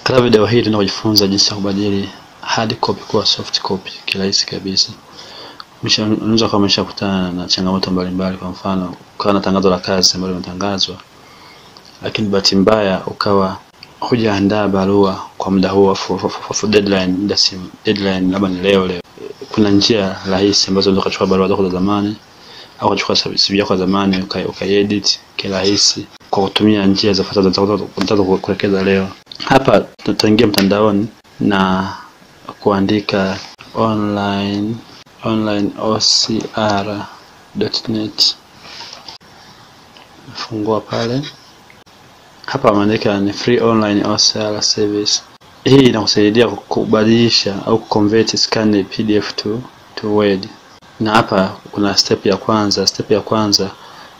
Katika video hii tunajifunza jinsi ya kubadili hard copy kuwa soft copy kirahisi kabisa. Unaweza kama umeshakutana na changamoto mbalimbali, kwa mfano ukawa na tangazo la kazi ambalo limetangazwa, lakini bahati mbaya ukawa hujaandaa barua kwa muda huo for deadline, deadline labda ni leo. Kuna njia rahisi ambazo unaweza kuchukua barua zako za zamani au kuchukua CV yako za zamani ukaedit kirahisi kwa kutumia njia za kuelekeza leo. Hapa tutaingia mtandaoni na kuandika online ocr.net. Fungua pale. Hapa maandika ni free online OCR service. Hii inakusaidia kubadilisha au kuconvert scan PDF to Word. Na hapa kuna step ya kwanza. Step ya kwanza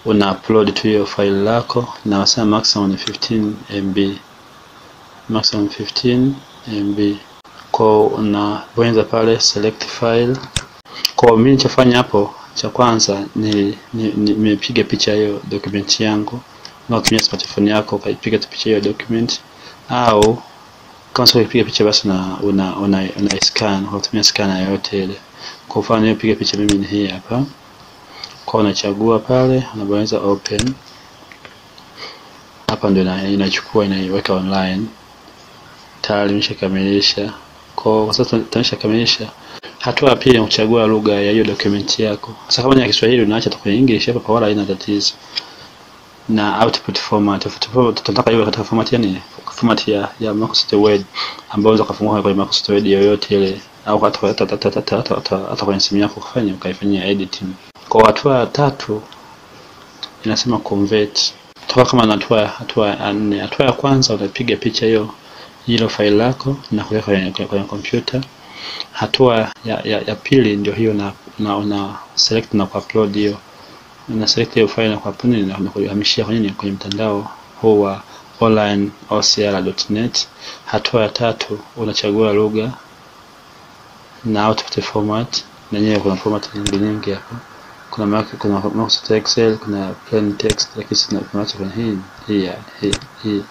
una upload tu hiyo file lako, na wasema maximum 15 MB. Maximum 15 MB. Kwa unabonyeza pale select file. Kwa mimi nilichofanya hapo cha kwanza nimepiga picha hiyo document yangu. Na kutumia smartphone yako ukaipiga picha hiyo document, au kama sio ukipiga picha basi una scan kwa kutumia scanner yoyote ile. Kwa mfano nipiga picha mimi ni hii hapa. Kwa unachagua pale, unabonyeza open. Hapa ndio inachukua inaiweka online. Tayari nimeshakamilisha. Kwa sasa tumeshakamilisha. Hatua ya pili ni kuchagua lugha ya hiyo document yako. Sasa kama ni ya Kiswahili unaacha tu kwenye English hapa, wala haina tatizo. Na output format tutataka iwe katika format ya nini? Format ya Microsoft Word ambayo unaweza kufungua kwenye Microsoft Word yoyote ile, au hata kwenye simu yako ukaifanyia editing. Kwa hatua ya tatu inasema convert. Toka kama na hatua ya 4. Hatua ya kwanza unapiga picha hilo file lako na kuweka kwenye kompyuta. Hatua ya pili ndio hiyo, na select na upload hiyo. Una select hiyo file na kuupload na kuhamishia kwenye mtandao huu wa online ocr.net. Hatua ya tatu unachagua lugha na output format, na yenyewe kuna format nyingi hapo. Kuna Microsoft Excel, kuna plain text, lakini kuna kwenye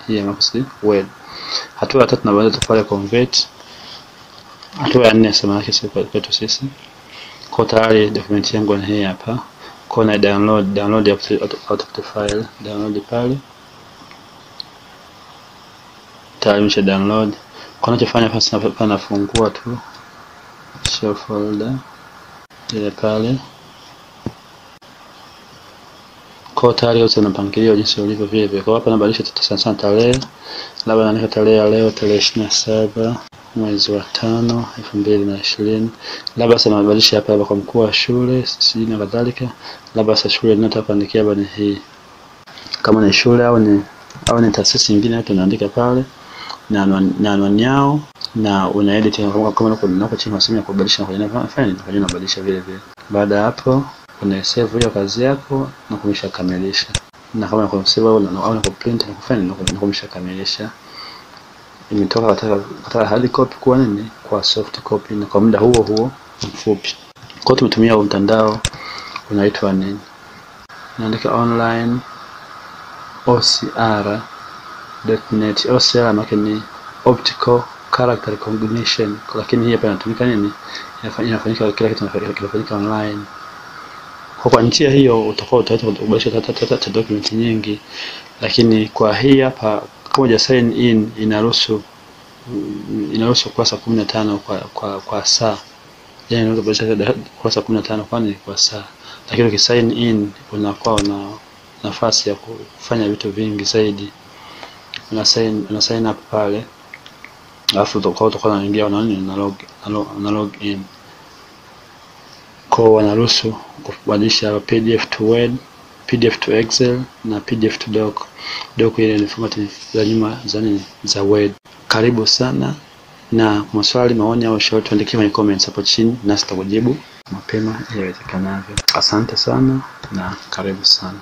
hii Microsoft Word. Hatua ya tatu tunabonyeza pale convert. Hatua ya 4 sema yake kwetu sisi. Kwa tayari document yangu ni hii hapa. Kwa na download output file, download pale. Tayari nimesha download. Kwa ninachofanya hapa nafungua tu show folder ile pale. Kwa tayari yote na mpangilio jinsi ulivyo vile vile. Kwa hapa nabadilisha sana tarehe. Labda naandika tarehe ya leo, tarehe 27 mwezi wa 5 2020. Labda sana nabadilisha hapa kwa mkuu wa shule na kadhalika. Labda sasa shule nita hapa nikia bani hii. Kama ni shule au ni taasisi nyingine hapo naandika pale na anwani yao, na una edit kama uko chini ya simu ya kubadilisha kwenye file, unabadilisha vile vile. Baada ya hapo una save hiyo kazi yako na kumeshakamilisha. Na kama uko save au na print na kufanya na kumeshakamilisha. Imetoka katika hard copy kuwa nini? Kwa soft copy, na kwa muda huo mfupi. Kwa tumetumia mtandao unaitwa nini? Naandika online ocr.net. OCR maana ni optical character recognition, lakini hii hapa inatumika nini? Inafanyika kila kitu kinafanyika online. Kwa njia hiyo utakuwa utaweza kubadilisha document nyingi, lakini kwa hii hapa kama uja sign in inaruhusu kwa saa 15 kwa saa. Yaani unaweza kubadilisha kwa saa 15 kwa saa. Lakini ukisign in unakuwa una nafasi ya kufanya vitu vingi zaidi. Una sign up pale. Alafu utakuwa unaingia una log in. Kwa wanaruhusu kubadilisha PDF to Word, PDF to Excel na PDF to doc. Doc ile ni format za nyuma za Word. Karibu sana, na kwa maswali, maoni au ushauri tuandikie kwenye comments hapo chini, nasi tutakujibu mapema iwezekanavyo. Asante sana na karibu sana.